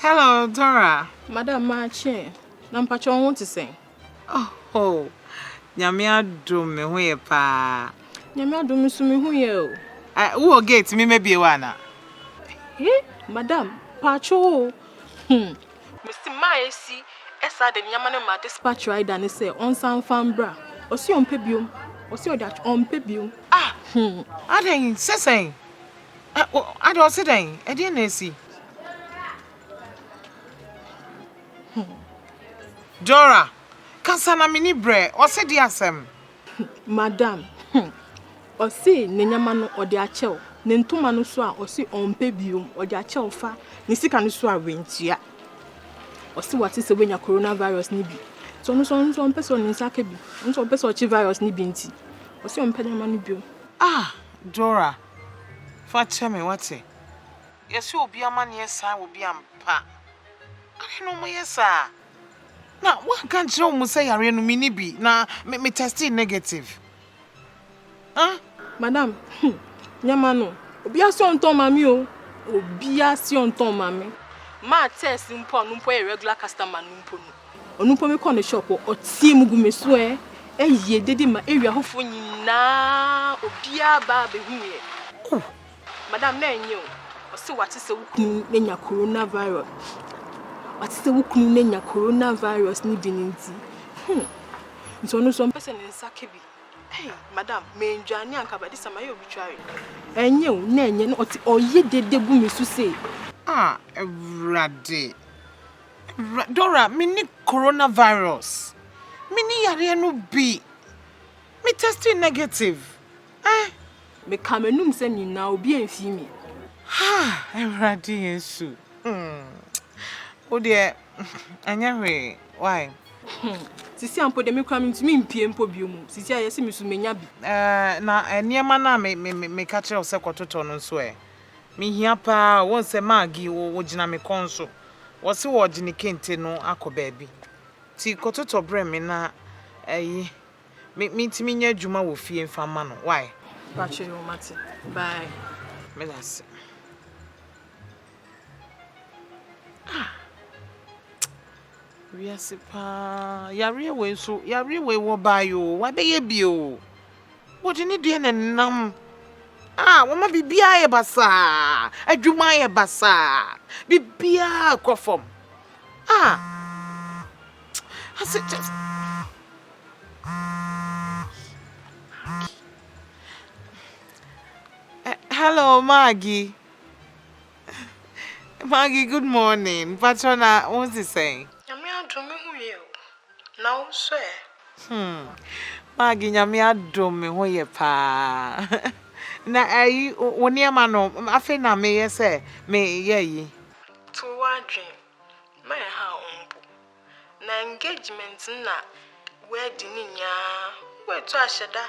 Hello, Dora. Madam Marche. Nampacho want to say. Oh. Nyamia do me huye pa. Nyamia do me sumi huye. Who gate me maybe wana. Madam, Pacho. Mr. Maesi, esa de nyamane ma dispatch rider ne say on san fambra. Osi on pebium. Osi odat on pebium. Aden sesen. I don't say den. E dey na si. Dora, kansana mini bre. O se di asem. Madam, osi ne nyamano ode achew. Ne ntoma no so a osi on pebium ode achew fa. Ne sika no so a wentua. Osi wati se wenya coronavirus ni bi. So no on person nsa ka bi. Nso person chi virus ni bi nti. Osi on pedama no bio. Dora. Fa cheme wate. Yesi obi amane yesa obi ampa. I no mo yesa. Na what can you mo say yare no mini bi na me testing negative. Madam, nyamano. Obi asi on ton mami o. Obi asi on ton mami. Ma test mpo anumpo regular customer numpo no. Onumpo me ko ne shop o tie mugu me so ye dedi ma area hofo nyina obi aba be hu ye. Madam na enye o. O se wate se wukunu nya coronavirus. Wate se wukunu nya coronavirus ni bininti. Nso no so person nsa kebi. Hey, madam, me njani anka ba this amaye obituary. Enye o na enye no oti oye dede gu me so say. Rade. Dora, mini coronavirus. Mini yare no bi. Me testing negative. Me kamenum se nyina obi enfi mi. Rade yesu. O de anya hwe. Why? Sisi ampo de me kwa mi ntimi mpie mpo biomu. Sisi ayesi mi so menya bi. Na eniema na me ka kire o se kototo no so Me hia pa won se magi wo gina me konso. Wo se wo gine kente no akoba bi. Ti kototo bre me na me ntimi nya adwuma wo fie mfa ma no. Why? Pache yo mate. Bye. Me that's. We are sipa. Yare we wo ba yo. Wa be ye bi o. What you need na nam. Wama bibia ye basa. Adwuma ye basa. Bibia kofom. I said just hello, Maggie. Maggie, good morning. Patrona, what's he saying? Nyamia do me hu ye o. Na wo so Maggie, nyamia do me hu ye pa. Na ayi woni ama no afi na me ye say me ye yi. To wadwen. Me ha ompo. Na engagement na wedding nya. We to asheda.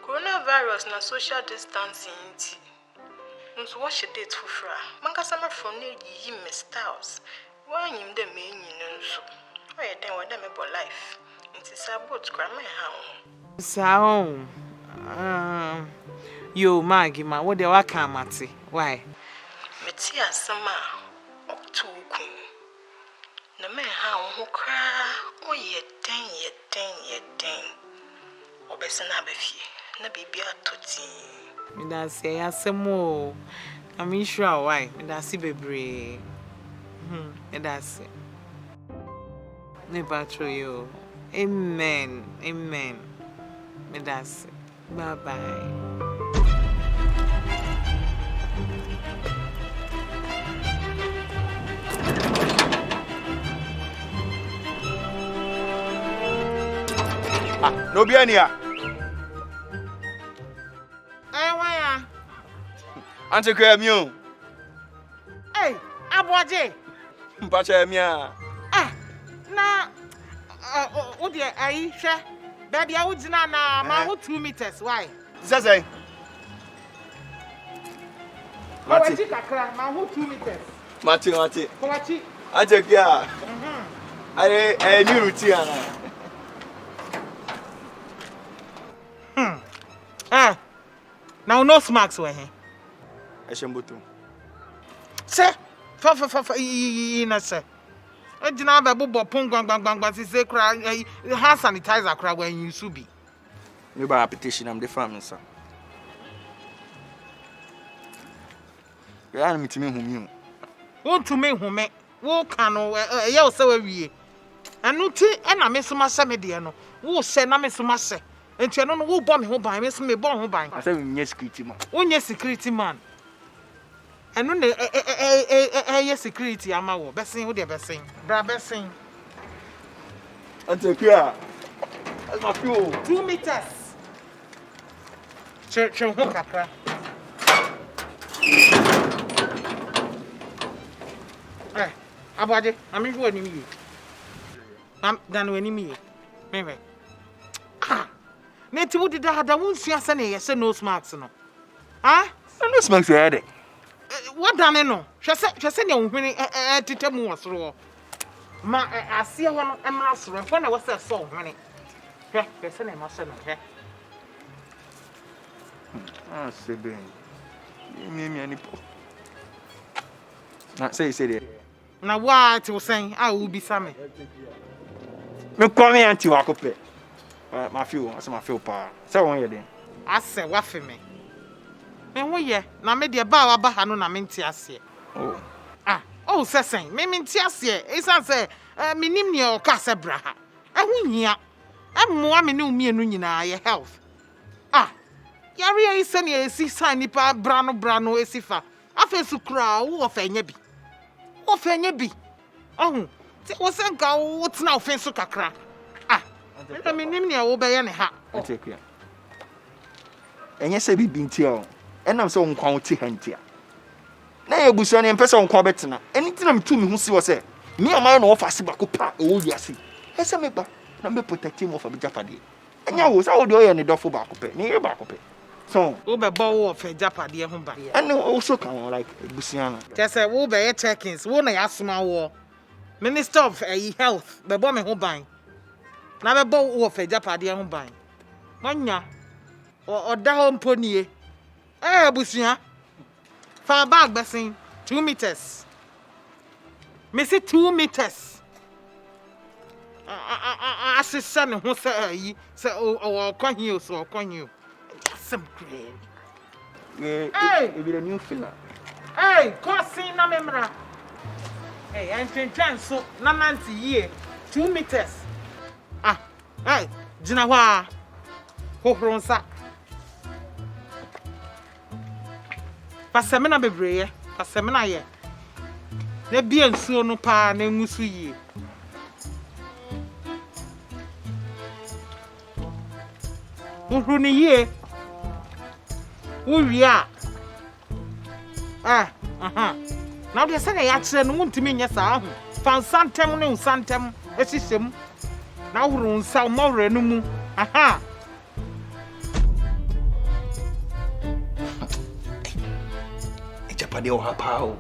Coronavirus na social distancing nti. Nso what she date fufra. Mankasa ma from na yi me styles. Wan yim dem me nyin nso. Oye den wo dem be life. Nti sabot kra me ha Sao. Yo Maggie ma what dey waka amate. Why? Me ti asama okto kun. Na me ha ho kra. Oye den. Obese na be fie. Na bibia toti. Me da say asemo. I'm sure why. Me da see bebre. Me da say. Ne patro yo. Amen. Me da say. Bye bye. No be any Why? Auntie Kremio. Hey, aboje. Mpacha emia. Na o de ayi hwe. Baby a wudina na ma ho 2 meters. Why? Say. Mati kakra ma ho 2 meters. Mati. Kowachi. Auntie Kia. I new routine ana. Now no smacks we here. Say Fa na se. Ejina ba bobo pon gbangba se kra hand sanitizer kra gwa yin bi. Me ba petition am the family sir. Ya na mitimi humi o. Won to me home. Wo kan no ye wo se wa wie. Anu ti e na me so ma se me de no. Wo se na me so ma se. Enti no wo bo me ho ban, me so me bo ho ban. I say we nye security man. Wo nye security man. Anu ne ye security ama wo. Besin wo de besin. Bra besin. Ante kia. That's my fuel. 2 meters. Che ho kakra. Abade, ami wo ni mi. Dan wo ni mi. Me. Na ti wo dida hada won sua se na ye se nose mask no. Nose mask ya de. What done no? Hwese ne ohwene tetemu wosoro. Ma asie ho no emra soro. Fo na wo se so ohwene. Hwese na ma se no he. Sebe. Mi ani po. Na say there. Na what you saying? I will be same. Me come here anti wa kope. Ma feel, ase ma feel pa. Say won ye den. Ase wa fe me. Me wo ye, na me de ba wa ba ha no na me nti ase. Oh sesen, me nti ase. Isan say, me nim ne o ka se bra ha. Ho hia. Emmoa me ne umienu nyina ye health. Yare ise ne esi san nipa brano esifa. Afesu kra wo ofanya bi. Ofenya bi. Ti wo senka wo tena ofenso kakra. Na me nim ne wo be ye ne ha. Atekua. Enye se bibi nti o. Enam se wonkwa wo ti hantia. Na ye buso ne mpese wonkwa betena. Eni ti na metu me hu si wo se. Me aman na wo fa se bako pa e wo wiase. Ese me ba na me protect him of abijapade. Enya wo sa wo de o ye ne dofo bako pe. Ne ye bako pe. So, wo be bo wo of japade ho ba. And also can like busiana. Just say wo be check-ins, wo na yasoma wo. Minister of Health, be bo me ho ban. Na be bo wo of japade ho ban. Manya. O da ho mponie. Busia. Fa bag besin 2 meters. Me say 2 meters. Asisa ne ho say say o kwan hi o so kwan hi. Some green. Hey, it be a new filler. Hey, crossing na memra. Hey, and so na nanti ye 2 meters. Hey, jina wa. Ho hronsa. Pasemena bebreye, pasemena ye. Na bia nsuo no pa na ngusu yie. Uhuru ni ye. Uria. Now they say ya kire no ntimi nya sa ho. Fan santem ne santem esisem. Na huru nsa mo wre no mu. Ejapade o ha pa o.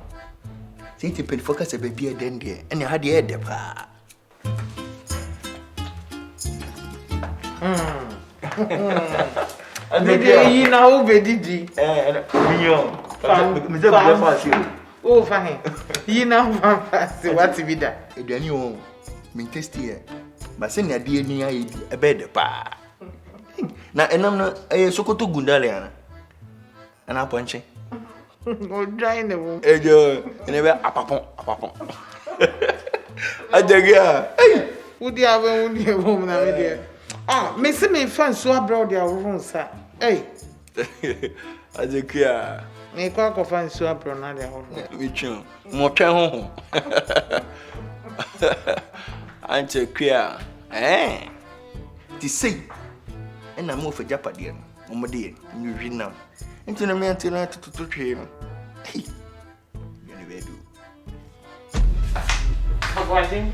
Say ti pen focus e be bia den de. Ene ha de e de pa. Didi na wo be didi. Minyo. Me je bia fa si. Oh fine. Yi na fa si what be da. Eduani o. Me test here. Ba se ne ade ani ayi e be de pa. Na enam na Sokoto gundale ana. Ana ponche. O dry ne wo. Ejo, ene be apapon. Ajagia. Hey. Udi awe udi wo na me de. Me se me fan so abroad dia wo nsa. Hey. Ajagia. Me kwa ko fan so abroad na dia wo. Me twen. Mo twen ho. Ante kia. Ti sei. Ena mo fa japade no. Mo de ni winam. Enti na me ante na tutu twe no. Hey. Yene be do. Agwajin.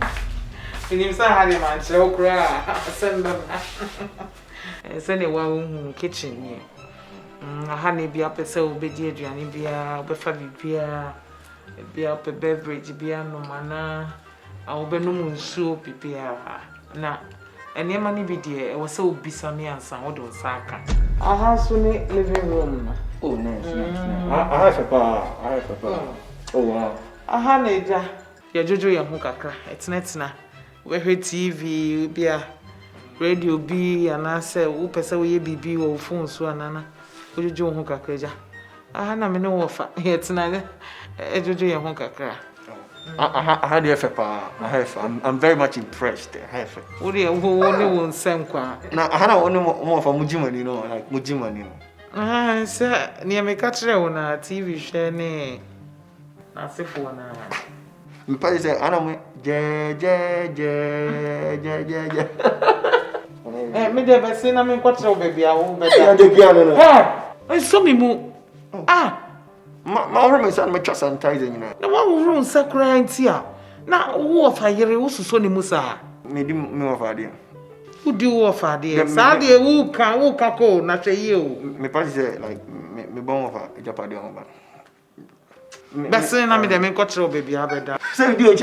Ini msa hali man chero kura asenda. Sene wa hu kitchen ni. Aha ne bia pese obedi aduane bia obefa bibia bia pe beverage bia no mana a obenum nsuo pipia na enema ni bi de e wo se obisa me ansa wo don saka. Aha so ni living room. Oh nice. I have a pa. Oh wow. Aha na eja. Ya jojo ya ho kakra. Etenetena. We hwe TV bia radio bi anase wo pese wo ye bibi wo phone so anana. Wo jojo ho kakra eja. Aha na me ne wo fa. Etena jojo ya ho kakra. I had the effort. I'm very much impressed. Wo de wo ne wo nsem kwa. Na I had only more for Mujimani, like Mujimani. Sir, near me catch on TV share ne. Na se fo na. Me pa say ana me je. Me de be say na me kwatre baby a wo be da. Ya de bia no. So me mu. Ma ro me san me trust sanitizer nyina. Na wa wo ro nsa kura nti a. Na wo fa yere wo suso ne mu sa. Me di me wa fa de. Who do wo fa de? Sa de wo ka ko na hwe ye o. Me pa say like me bon wa fa Japan de on ba. Bese na me de me kwatre baby a be da. Say do it.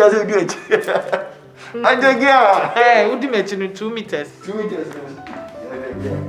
I dey get. Hey, wo di me chi no 2 meters. 2 meters. Yeah.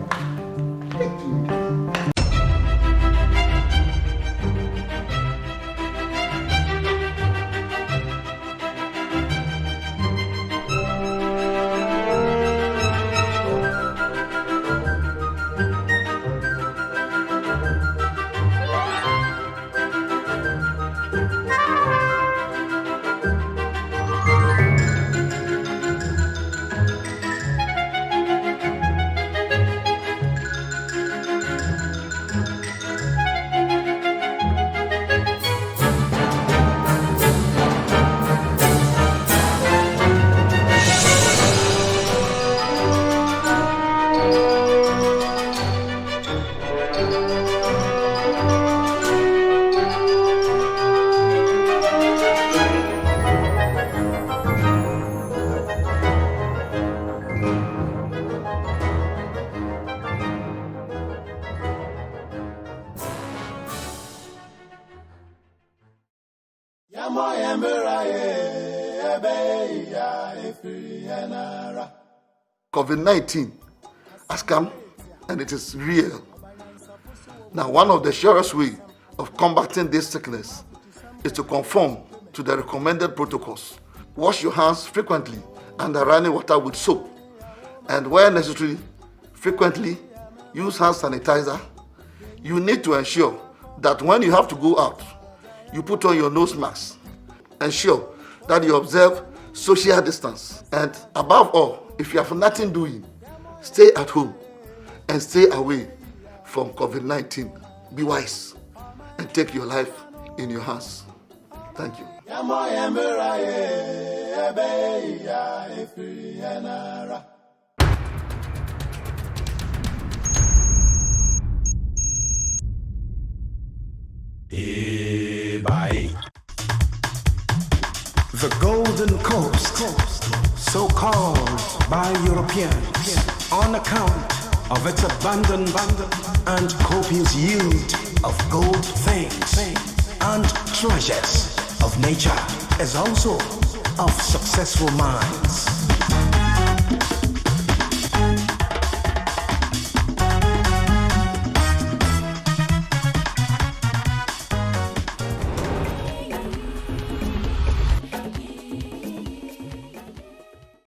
COVID-19 has come and it is real. Now, one of the surest ways of combating this sickness is to conform to the recommended protocols. Wash your hands frequently under running water with soap, and where necessary, frequently use hand sanitizer. You need to ensure that when you have to go out, you put on your nose mask. Ensure that you observe social distance. And above all, if you have nothing doing, stay at home and stay away from COVID-19. Be wise and take your life in your hands. Thank you. The Golden Coast, so called by Europeans on account of its abundant and copious yield of gold things and treasures of nature, as also of successful minds.